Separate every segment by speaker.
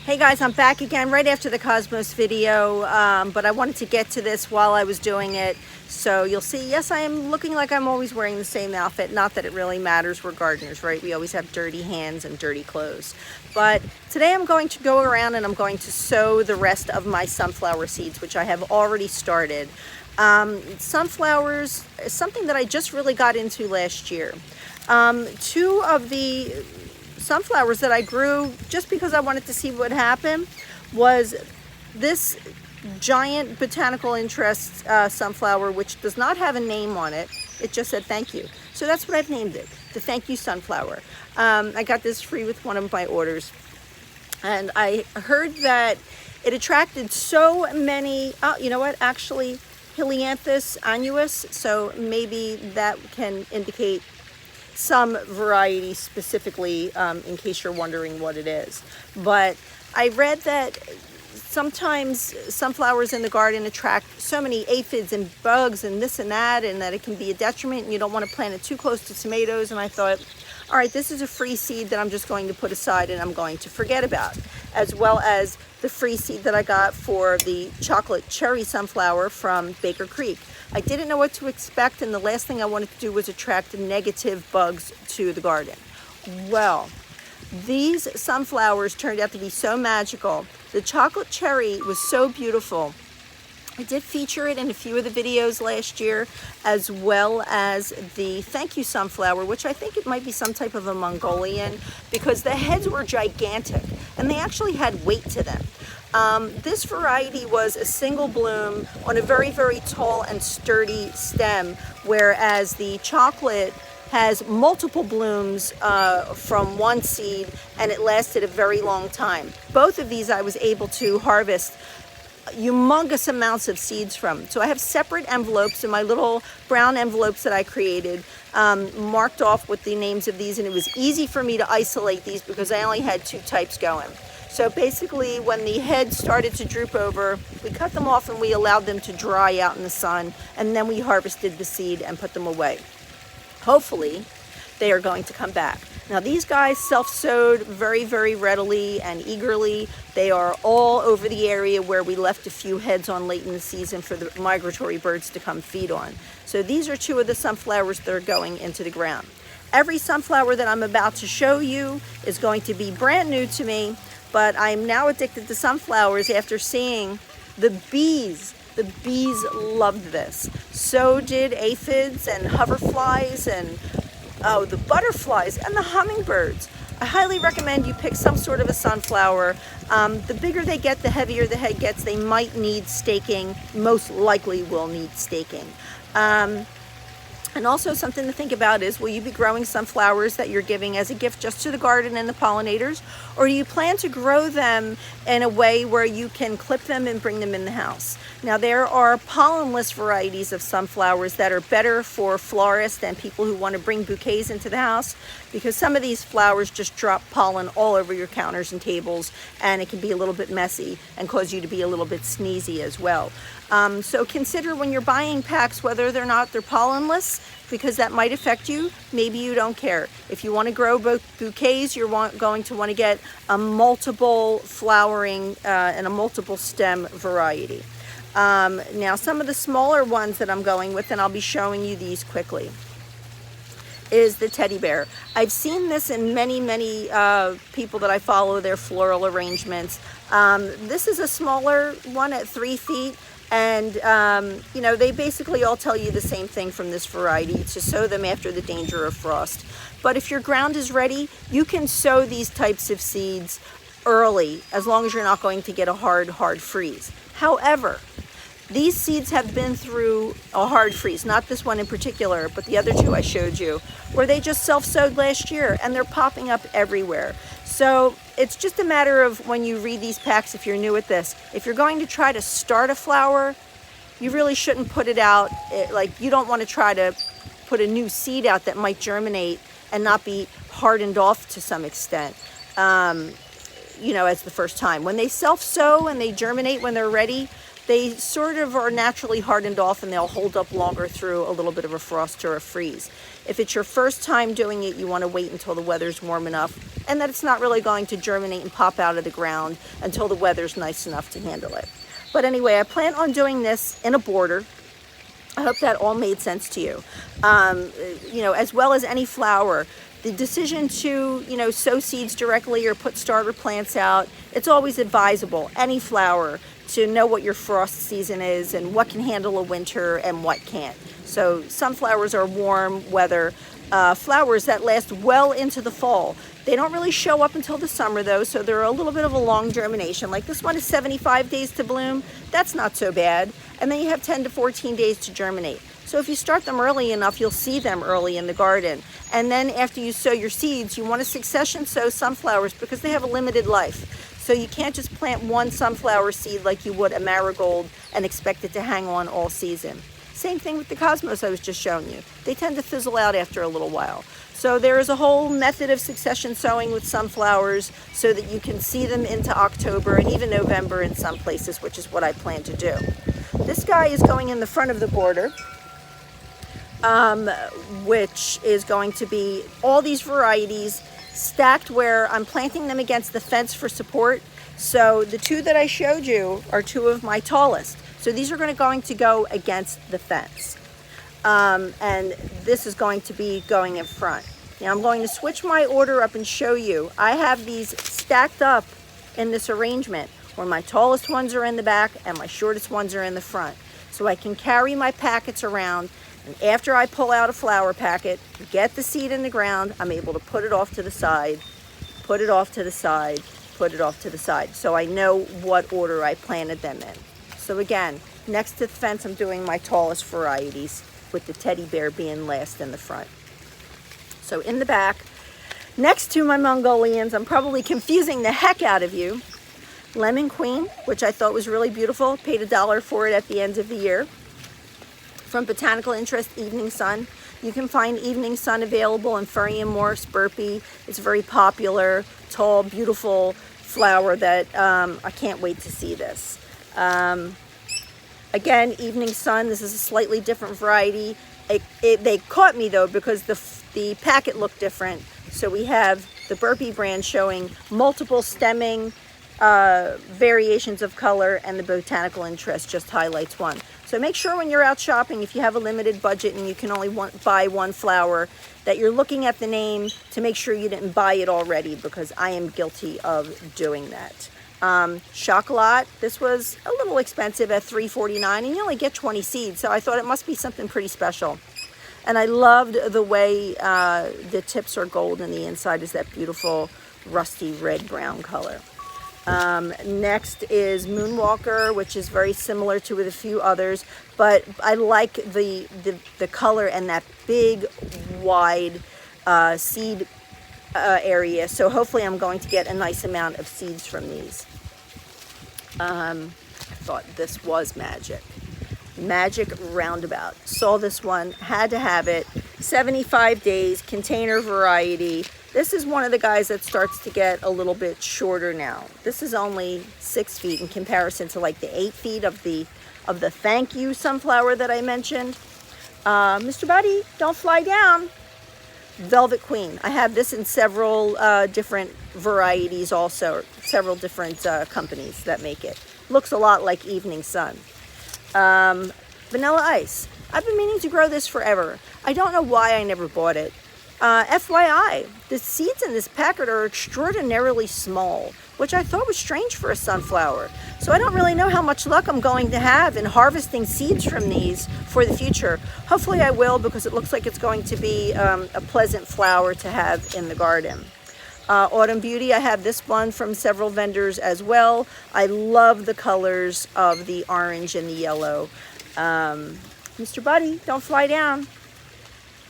Speaker 1: Hey guys, I'm back again right after the Cosmos video, but I wanted to get to this while I was doing it. So you'll see, yes, I am looking like I'm always wearing the same outfit. Not that it really matters, we're gardeners, right? We always have dirty hands and dirty clothes. But today I'm going to go around and I'm going to sow the rest of my sunflower seeds, which I have already started. Sunflowers is something that I just really got into last year. Two of the sunflowers that I grew just because I wanted to see what happened was this giant botanical interest sunflower, which does not have a name on it. It just said thank you. So that's what I've named it, the thank you sunflower. I got this free with one of my orders. And I heard that it attracted so many, oh, you know what, actually Helianthus annuus, so maybe that can indicate some variety specifically, in case you're wondering what it is. But I read that sometimes sunflowers in the garden attract so many aphids and bugs and this and that it can be a detriment, and you don't want to plant it too close to tomatoes. And I thought, all right, this is a free seed that I'm just going to put aside and I'm going to forget about, as well as the free seed that I got for the chocolate cherry sunflower from Baker Creek. I didn't know what to expect, and the last thing I wanted to do was attract negative bugs to the garden. Well, these sunflowers turned out to be so magical. The chocolate cherry was so beautiful. I did feature it in a few of the videos last year, as well as the thank you sunflower, which I think it might be some type of a Mongolian, because the heads were gigantic and they actually had weight to them. This variety was a single bloom on a very, very tall and sturdy stem, whereas the chocolate has multiple blooms from one seed, and it lasted a very long time. Both of these I was able to harvest humongous amounts of seeds from. So I have separate envelopes in my little brown envelopes that I created, marked off with the names of these, and it was easy for me to isolate these because I only had two types going. So basically, when the heads started to droop over, we cut them off and we allowed them to dry out in the sun, and then we harvested the seed and put them away. Hopefully, they are going to come back. Now, these guys self-sowed very, very readily and eagerly. They are all over the area where we left a few heads on late in the season for the migratory birds to come feed on. So these are two of the sunflowers that are going into the ground. Every sunflower that I'm about to show you is going to be brand new to me, but I'm now addicted to sunflowers after seeing the bees. The bees loved this. So did aphids and hoverflies and the butterflies and the hummingbirds. I highly recommend you pick some sort of a sunflower. The bigger they get, the heavier the head gets. They might need staking, most likely will need staking. And also something to think about is, will you be growing sunflowers that you're giving as a gift just to the garden and the pollinators? Or do you plan to grow them in a way where you can clip them and bring them in the house? Now, there are pollenless varieties of sunflowers that are better for florists and people who want to bring bouquets into the house, because some of these flowers just drop pollen all over your counters and tables, and it can be a little bit messy and cause you to be a little bit sneezy as well. So consider when you're buying packs whether or not they're pollenless, because that might affect you. Maybe you don't care. If you want to grow bouquets, you're going to want to get a multiple flowering and a multiple stem variety. Now, some of the smaller ones that I'm going with, and I'll be showing you these quickly, is the teddy bear. I've seen this in many, many people that I follow, their floral arrangements. This is a smaller one at 3 feet. And, you know, they basically all tell you the same thing from this variety, to sow them after the danger of frost. But if your ground is ready, you can sow these types of seeds early, as long as you're not going to get a hard freeze. However, these seeds have been through a hard freeze, not this one in particular, but the other two I showed you, where they just self-sowed last year, and they're popping up everywhere. So it's just a matter of when you read these packs, if you're new at this, if you're going to try to start a flower, you really shouldn't put it out, like you don't want to try to put a new seed out that might germinate and not be hardened off to some extent, you know, as the first time. When they self-sow and they germinate when they're ready, they sort of are naturally hardened off and they'll hold up longer through a little bit of a frost or a freeze. If it's your first time doing it, you want to wait until the weather's warm enough and that it's not really going to germinate and pop out of the ground until the weather's nice enough to handle it. But anyway, I plan on doing this in a border. I hope that all made sense to you. You know, as well as any flower, the decision to, you know, sow seeds directly or put starter plants out, it's always advisable, any flower, to know what your frost season is and what can handle a winter and what can't. So sunflowers are warm weather flowers that last well into the fall. They don't really show up until the summer though, so they're a little bit of a long germination. Like this one is 75 days to bloom. That's not so bad. And then you have 10 to 14 days to germinate. So if you start them early enough, you'll see them early in the garden. And then after you sow your seeds, you want to succession sow sunflowers because they have a limited life. So you can't just plant one sunflower seed like you would a marigold and expect it to hang on all season. Same thing with the cosmos I was just showing you. They tend to fizzle out after a little while. So there is a whole method of succession sowing with sunflowers so that you can see them into October and even November in some places, which is what I plan to do. This guy is going in the front of the border, which is going to be all these varieties stacked where I'm planting them against the fence for support. So the two that I showed you are two of my tallest. So these are going to go against the fence. And this is going to be going in front. Now I'm going to switch my order up and show you. I have these stacked up in this arrangement where my tallest ones are in the back and my shortest ones are in the front. So I can carry my packets around, and after I pull out a flower packet, get the seed in the ground, I'm able to put it off to the side, put it off to the side, put it off to the side. So I know what order I planted them in. So again, next to the fence, I'm doing my tallest varieties, with the teddy bear being last in the front. So in the back, next to my Mongolians, I'm probably confusing the heck out of you. Lemon Queen, which I thought was really beautiful, paid $1 for it at the end of the year. From Botanical Interest, Evening Sun. You can find Evening Sun available in Furry and Morse, Burpee. It's a very popular, tall, beautiful flower that I can't wait to see this. Again, Evening Sun, this is a slightly different variety. They caught me though because the packet looked different. So we have the Burpee brand showing multiple stemming variations of color, and the Botanical Interest just highlights one. So make sure when you're out shopping, if you have a limited budget and you can only buy one flower, that you're looking at the name to make sure you didn't buy it already, because I am guilty of doing that. Chocolat, this was a little expensive at $3.49, and you only get 20 seeds, so I thought it must be something pretty special. And I loved the way the tips are gold and the inside is that beautiful rusty red-brown color. Next is Moonwalker, which is very similar to with a few others, but I like the color and that big, wide seed area. So hopefully I'm going to get a nice amount of seeds from these. I thought this was magic. Magic Roundabout. Saw this one, had to have it. 75 days, container variety. This is one of the guys that starts to get a little bit shorter now. This is only 6 feet in comparison to like the 8 feet of the Thank You sunflower that I mentioned. Mr. Buddy, don't fly down. Velvet Queen. I have this in several different varieties also, several different companies that make it. Looks a lot like Evening Sun. Vanilla Ice. I've been meaning to grow this forever. I don't know why I never bought it. FYI, the seeds in this packet are extraordinarily small, which I thought was strange for a sunflower. So I don't really know how much luck I'm going to have in harvesting seeds from these for the future. Hopefully I will, because it looks like it's going to be a pleasant flower to have in the garden. Autumn Beauty, I have this one from several vendors as well. I love the colors of the orange and the yellow. Mr. Buddy, don't fly down.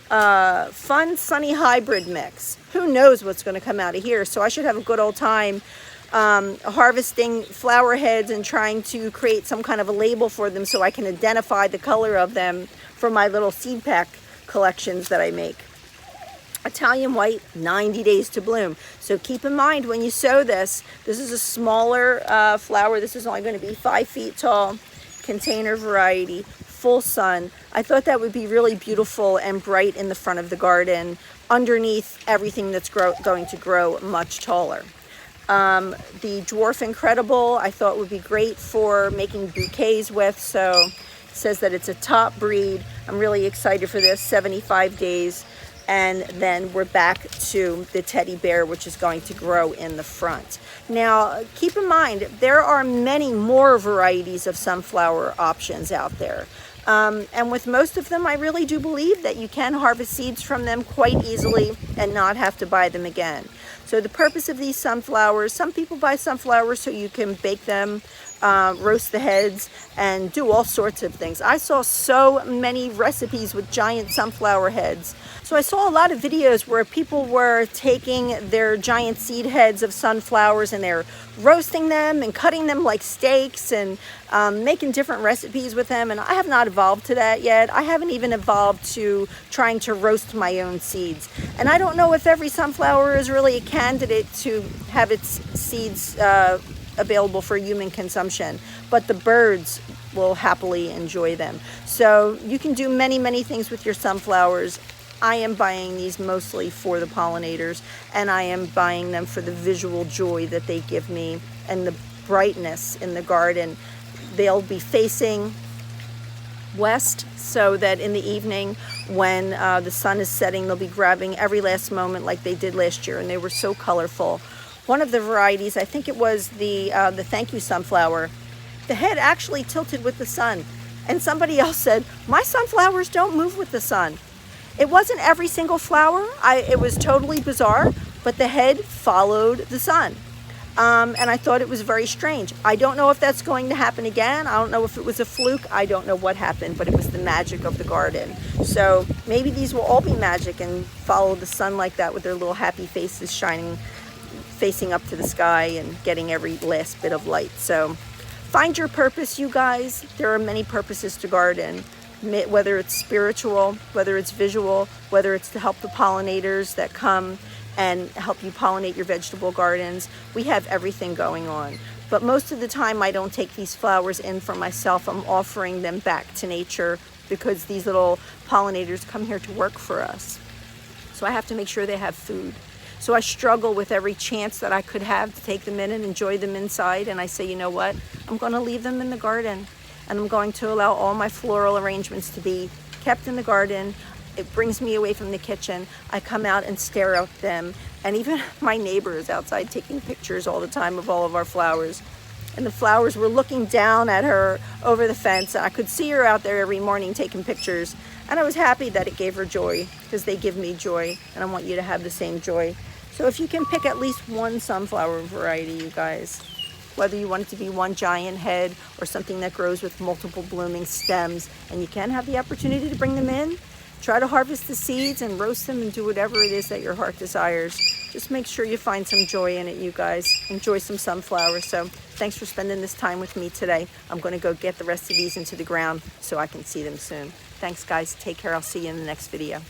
Speaker 1: Fun Sunny Hybrid Mix. Who knows what's going to come out of here, so I should have a good old time harvesting flower heads and trying to create some kind of a label for them so I can identify the color of them for my little seed pack collections that I make. Italian White, 90 days to bloom. So keep in mind when you sow this, this is a smaller flower. This is only going to be 5 feet tall. container variety, full sun. I thought that would be really beautiful and bright in the front of the garden, underneath everything that's going to grow much taller. The Dwarf Incredible I thought would be great for making bouquets with, so it says that it's a top breed. I'm really excited for this, 75 days. And then we're back to the teddy bear, which is going to grow in the front. Now, keep in mind, there are many more varieties of sunflower options out there. And with most of them, I really do believe that you can harvest seeds from them quite easily and not have to buy them again. So the purpose of these sunflowers, some people buy sunflowers so you can bake them, roast the heads, and do all sorts of things. I saw so many recipes with giant sunflower heads. So I saw a lot of videos where people were taking their giant seed heads of sunflowers and they're roasting them and cutting them like steaks and making different recipes with them. And I have not evolved to that yet. I haven't even evolved to trying to roast my own seeds. And I don't know if every sunflower is really a candidate to have its seeds available for human consumption, but the birds will happily enjoy them. So you can do many, many things with your sunflowers. I am buying these mostly for the pollinators, and I am buying them for the visual joy that they give me and the brightness in the garden. They'll be facing west so that in the evening when the sun is setting, they'll be grabbing every last moment like they did last year, and they were so colorful. One of the varieties, I think it was the Thank You Sunflower, the head actually tilted with the sun. And somebody else said, my sunflowers don't move with the sun. It wasn't every single flower. It was totally bizarre, but the head followed the sun. And I thought it was very strange. I don't know if that's going to happen again. I don't know if it was a fluke. I don't know what happened, but it was the magic of the garden. So maybe these will all be magic and follow the sun like that with their little happy faces shining, facing up to the sky and getting every last bit of light. So find your purpose, you guys. There are many purposes to garden, whether it's spiritual, whether it's visual, whether it's to help the pollinators that come and help you pollinate your vegetable gardens. We have everything going on. But most of the time I don't take these flowers in for myself. I'm offering them back to nature because these little pollinators come here to work for us. So I have to make sure they have food. So I struggle with every chance that I could have to take them in and enjoy them inside. And I say, you know what? I'm going to leave them in the garden. And I'm going to allow all my floral arrangements to be kept in the garden. It brings me away from the kitchen. I come out and stare at them. And even my neighbor is outside taking pictures all the time of all of our flowers. And the flowers were looking down at her over the fence. And I could see her out there every morning taking pictures. And I was happy that it gave her joy, because they give me joy. And I want you to have the same joy. So if you can pick at least one sunflower variety, you guys, whether you want it to be one giant head or something that grows with multiple blooming stems, and you can have the opportunity to bring them in, try to harvest the seeds and roast them and do whatever it is that your heart desires. Just make sure you find some joy in it, you guys. Enjoy some sunflowers. So thanks for spending this time with me today. I'm going to go get the rest of these into the ground so I can see them soon. Thanks, guys. Take care. I'll see you in the next video.